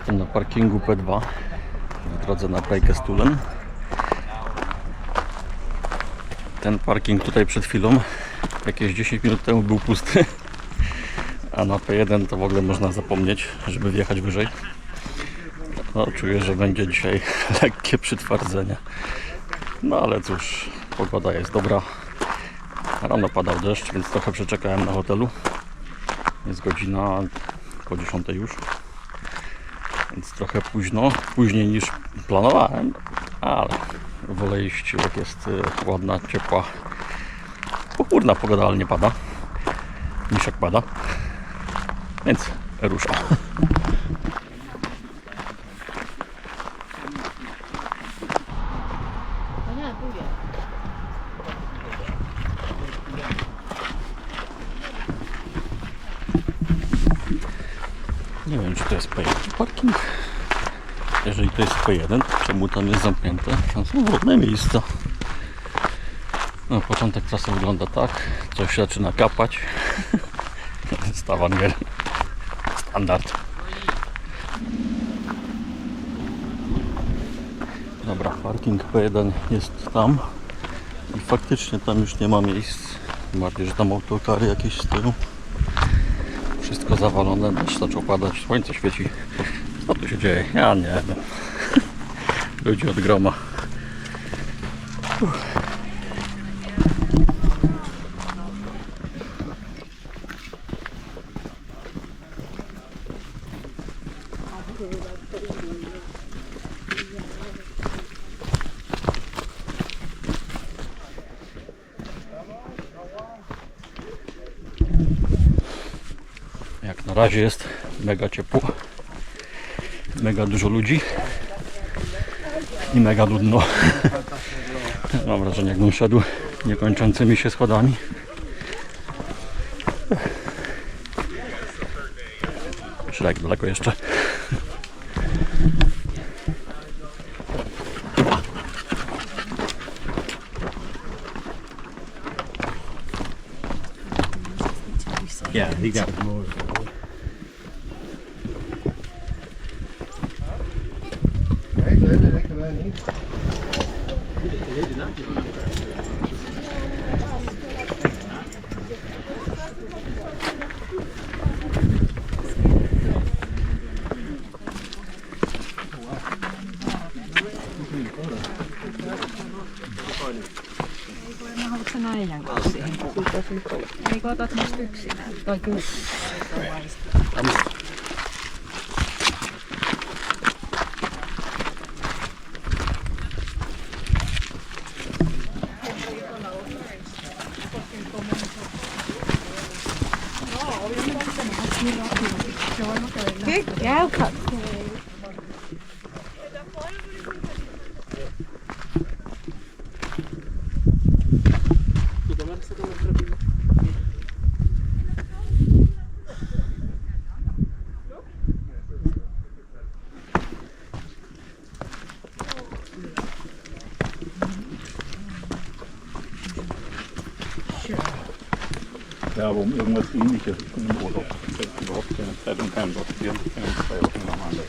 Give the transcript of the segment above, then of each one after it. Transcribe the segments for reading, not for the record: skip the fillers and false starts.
Jestem na parkingu P2 w drodze na Preikestolen. Ten parking tutaj przed chwilą, jakieś 10 minut temu, był pusty, a na P1 to w ogóle można zapomnieć, żeby wjechać wyżej. No, czuję, że będzie dzisiaj lekkie przytwardzenie. No ale cóż, pogoda jest dobra. Rano padał deszcz, więc trochę przeczekałem na hotelu. Jest godzina po 10 już. Więc trochę późno, później niż planowałem, ale wolę iść, jak jest ładna, ciepła, pochmurna pogoda, ale nie pada, niż jak pada, więc rusza. Nie wiem, czy to jest P1 parking. Jeżeli to jest P1, to czemu tam jest zamknięte? Tam są wodne miejsca. No, początek trasy wygląda tak. Coś zaczyna kapać. Stavanger. Standard. Dobra, parking P1 jest tam. I faktycznie tam już nie ma miejsc. Tym bardziej, że tam autokary jakieś stoją. Wszystko zawalone, deszcz zaczął padać, słońce świeci. Co tu się dzieje? Ja nie wiem. Ludzi od groma. Jak na razie jest mega ciepło, mega dużo ludzi i mega nudno. Mam wrażenie, jakbym szedł niekończącymi się schodami. Szlak daleko jeszcze. Yeah, he got more. Mä haluat sen äijän kanssa siihen kuvaan. Eikö otat musta yksinään? Tai kyllä. Käy katsomaan. Ja, wo irgendwas ähnliches im Urlaub. Überhaupt keine Zeit und kein Bock. Wir haben 2 Wochen lang an.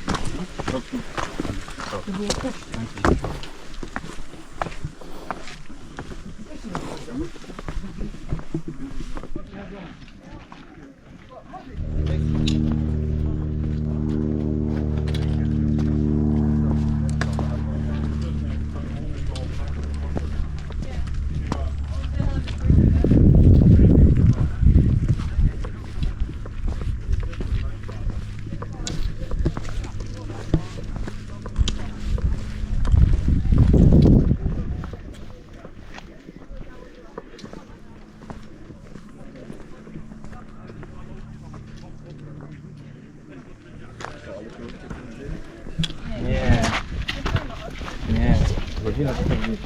Nie, godzina 40.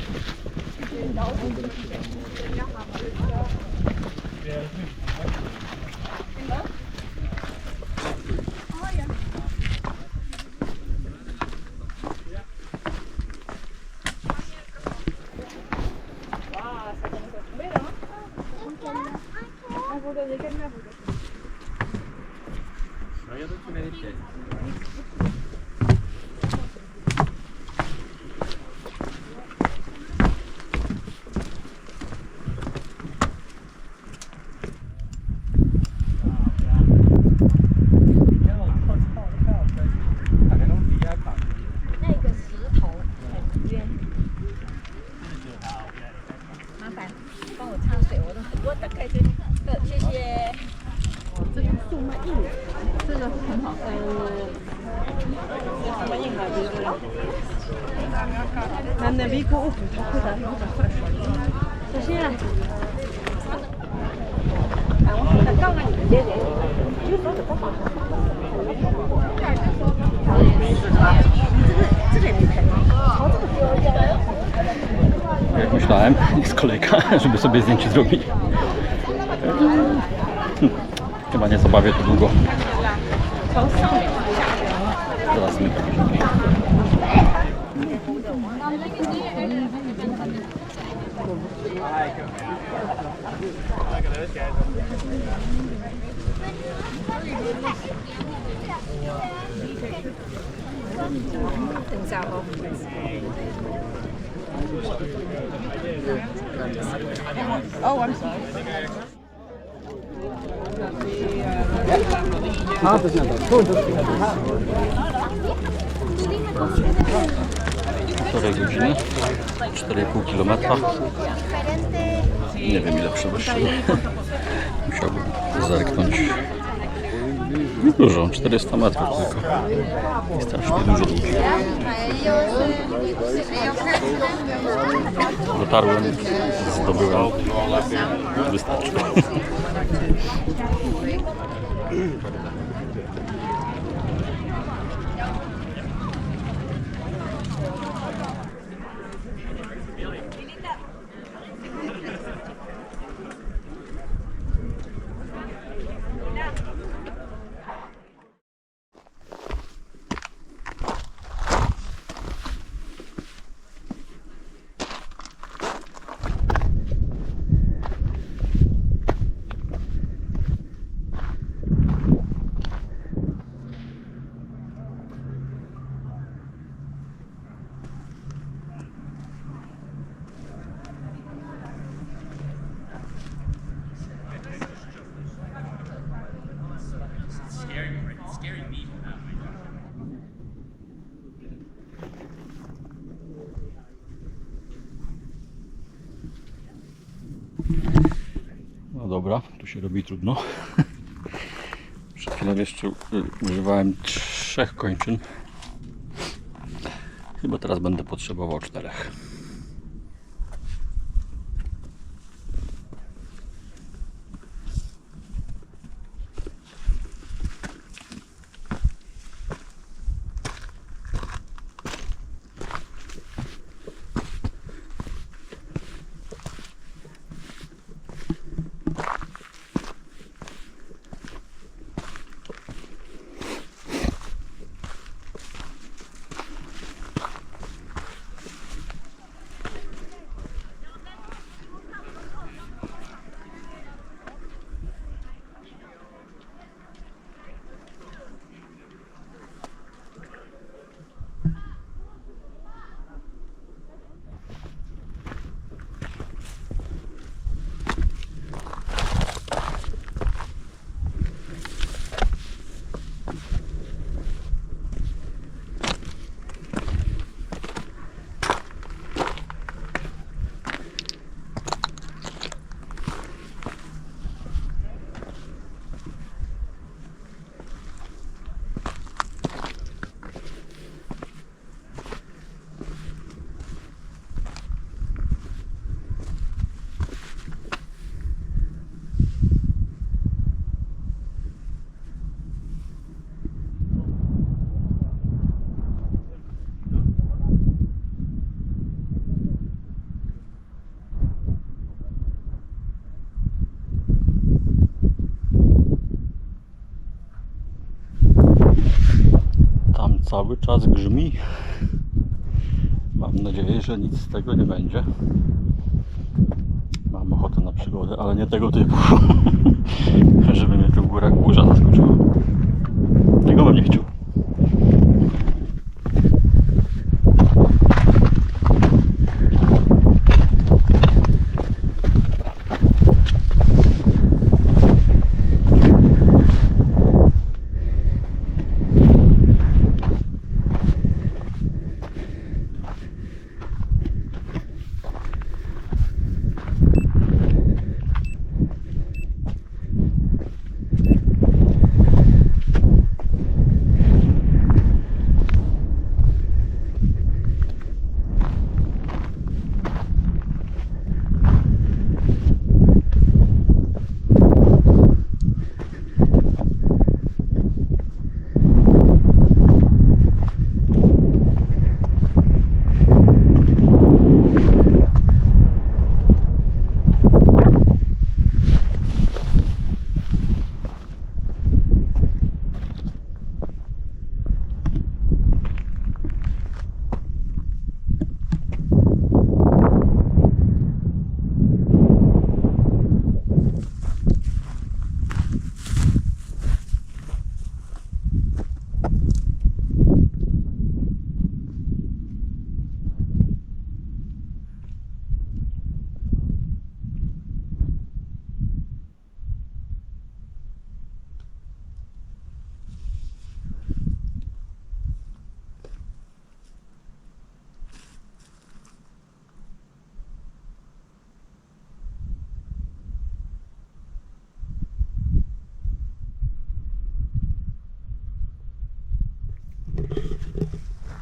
No ja do ciebie nie 帮我插水，我打开这个，谢谢。这是粟麦印，这个很好喝。粟麦印还是？Men vi går upp och tar där först. Så ser jag. Jak myślałem, jest kolejka, żeby sobie zdjęcie zrobić. Chyba nie zabawię to długo. Zaraz zmykam. Oh, I'm sorry. Półtorej godziny, 4,5 km. Nie wiem ile przewyższyłem. Musiałbym zerknąć. Dużo, 400 metrów tylko. I strasznie dużo ludzi. Dotarłem, zdobyłem. Wystarczy. No dobra, tu się robi trudno. Przed chwilą jeszcze używałem 3 kończyn. Chyba teraz będę potrzebował 4. Cały czas grzmi. Mam nadzieję, że nic z tego nie będzie. Mam ochotę na przygodę, ale nie tego typu. Żeby mnie tu w górach burza zaskoczyła. Tego bym nie chciał.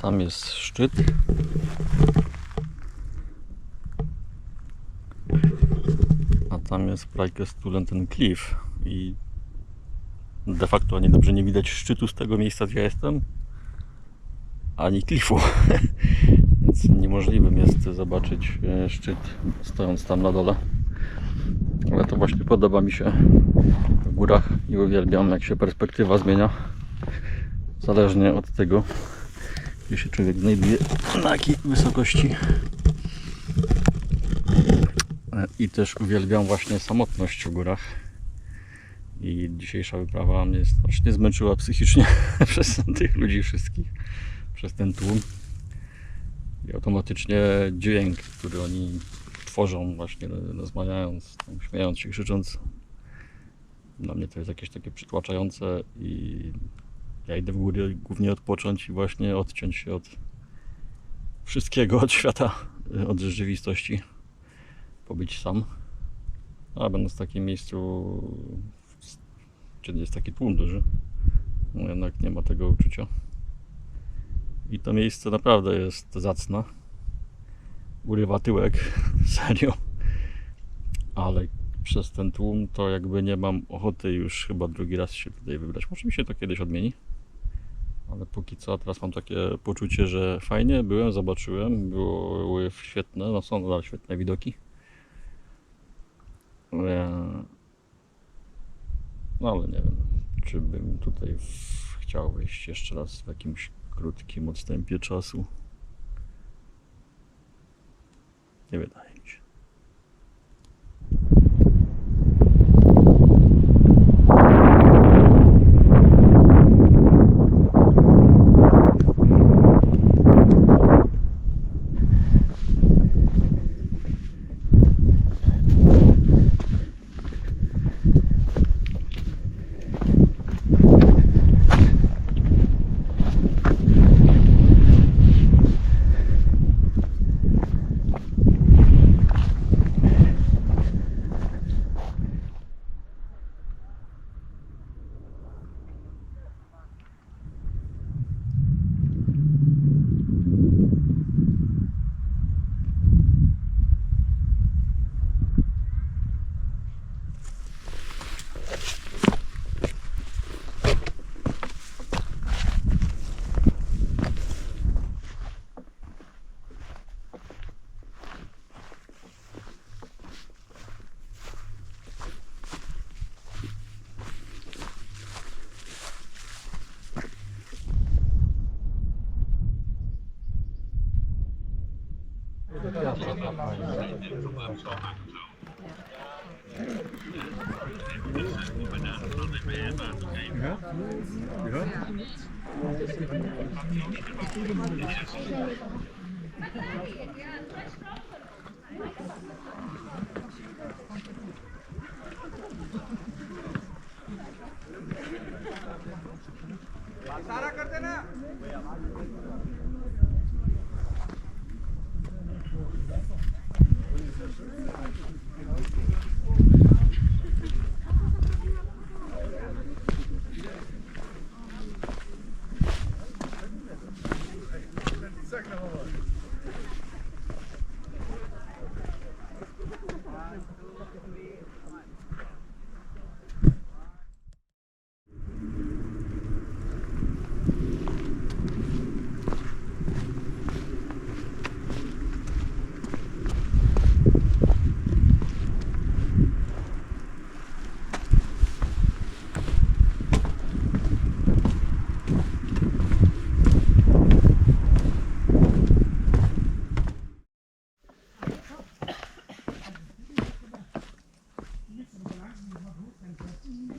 Tam jest szczyt. A tam jest Preikestolen, ten klif. I de facto ani dobrze nie widać szczytu z tego miejsca, gdzie ja jestem, ani klifu. Więc niemożliwym jest zobaczyć szczyt, stojąc tam na dole. Ale to właśnie podoba mi się w górach i uwielbiam, jak się perspektywa zmienia. Zależnie od tego, gdzie się człowiek znajduje, na jakiej wysokości. I też uwielbiam właśnie samotność w górach. I dzisiejsza wyprawa mnie strasznie zmęczyła psychicznie przez tych ludzi wszystkich, przez ten tłum. I automatycznie dźwięk, który oni tworzą właśnie rozmawiając, tam, śmiejąc się, krzycząc, dla mnie to jest jakieś takie przytłaczające i ja idę w góry głównie odpocząć i właśnie odciąć się od wszystkiego, od świata, od rzeczywistości, pobyć sam. A będąc w takim miejscu, kiedy jest taki tłum duży, no jednak nie ma tego uczucia. I to miejsce naprawdę jest zacne. Urywa tyłek, serio. Ale przez ten tłum to jakby nie mam ochoty już chyba drugi raz się tutaj wybrać. Może mi się to kiedyś odmieni. Ale póki co teraz mam takie poczucie, że fajnie byłem, zobaczyłem, były świetne, no są nadal świetne widoki. No ale nie wiem, czy bym tutaj chciał wejść jeszcze raz w jakimś krótkim odstępie czasu. Nie wydaje mi się.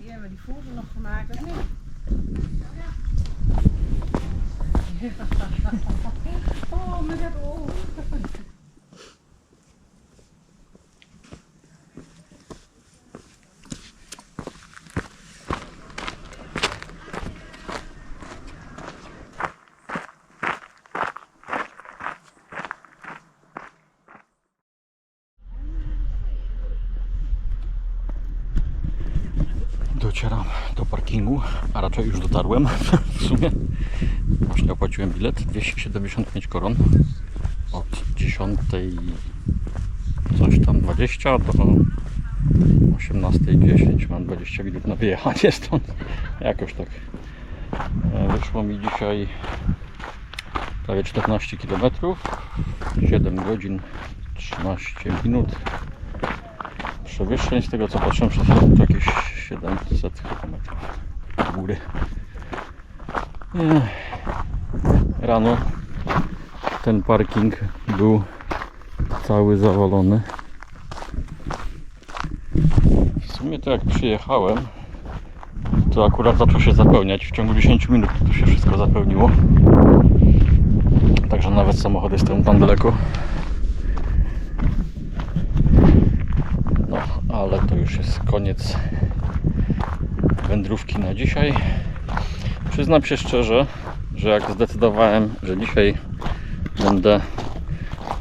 Die hebben we die voeren nog gemaakt, of niet? Oh, met dat oog. Docieram do parkingu, a raczej już dotarłem w sumie. Właśnie opłaciłem bilet, 275 koron od 10 coś tam 20 do 18:10. Mam 20 minut na wyjechanie stąd. Jakoś tak. Wyszło mi dzisiaj prawie 14 km, 7 godzin 13 minut. Przewyższeń, z tego co patrzyłem przed chwilą, to jakieś 700 km w góry. Rano ten parking był cały zawalony. W sumie to jak przyjechałem, to akurat zaczął się zapełniać. W ciągu 10 minut to się wszystko zapełniło. Także nawet samochody stoją tam daleko. No, ale to już jest koniec wędrówki na dzisiaj. Przyznam się szczerze, że jak zdecydowałem, że dzisiaj będę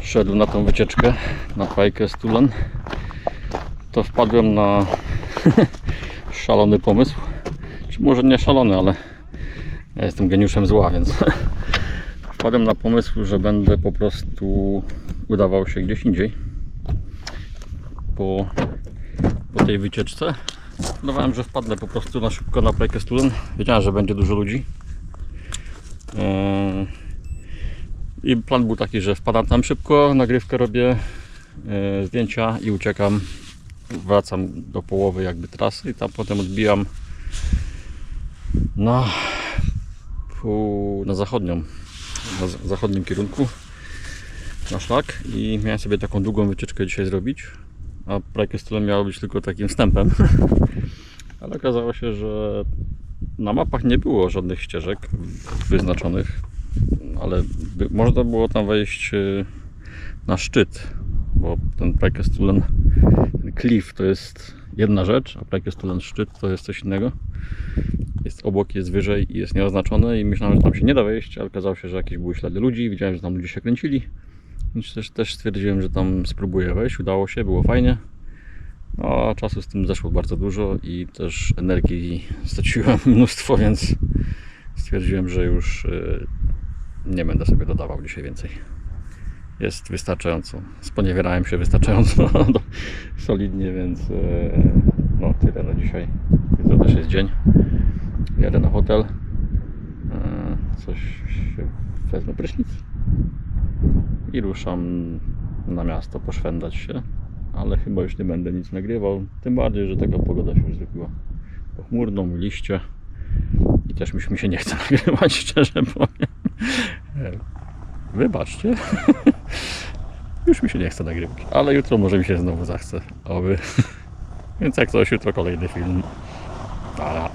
szedł na tą wycieczkę na Preikestolen, to wpadłem na szalony pomysł. Czy może nie szalony, ale ja jestem geniuszem zła, więc wpadłem na pomysł, że będę po prostu udawał się gdzieś indziej po tej wycieczce. Udawałem, że wpadnę po prostu na szybko na Preikestolen. Wiedziałem, że będzie dużo ludzi. I plan był taki, że wpadam tam szybko, nagrywkę robię, zdjęcia i uciekam. Wracam do połowy jakby trasy i tam potem odbijam na zachodnim kierunku na szlak i miałem sobie taką długą wycieczkę dzisiaj zrobić, a Preikestolen miało być tylko takim wstępem. Ale okazało się, że na mapach nie było żadnych ścieżek wyznaczonych, ale można było tam wejść na szczyt, bo ten Preikestolen, ten cliff to jest jedna rzecz, a Preikestolen szczyt to jest coś innego. Jest obok, jest wyżej i jest nieoznaczony i myślałem, że tam się nie da wejść, ale okazało się, że jakieś były ślady ludzi, widziałem, że tam ludzie się kręcili, więc też stwierdziłem, że tam spróbuję wejść. Udało się, było fajnie. No, a czasu z tym zeszło bardzo dużo i też energii straciłem mnóstwo, więc stwierdziłem, że już nie będę sobie dodawał dzisiaj więcej. Jest wystarczająco. Sponiewierałem się wystarczająco solidnie, więc no tyle na dzisiaj. Jutro też jest dzień. Jadę na hotel. Coś się wezmę prysznic i ruszam na miasto poszwędać się. Ale chyba już nie będę nic nagrywał. Tym bardziej, że taka pogoda się już zrobiła pochmurną, liście i też mi się nie chce nagrywać, szczerze powiem. Wybaczcie. Już mi się nie chce nagrywać, ale jutro może mi się znowu zachce. Oby. Więc jak coś, jutro kolejny film. Para.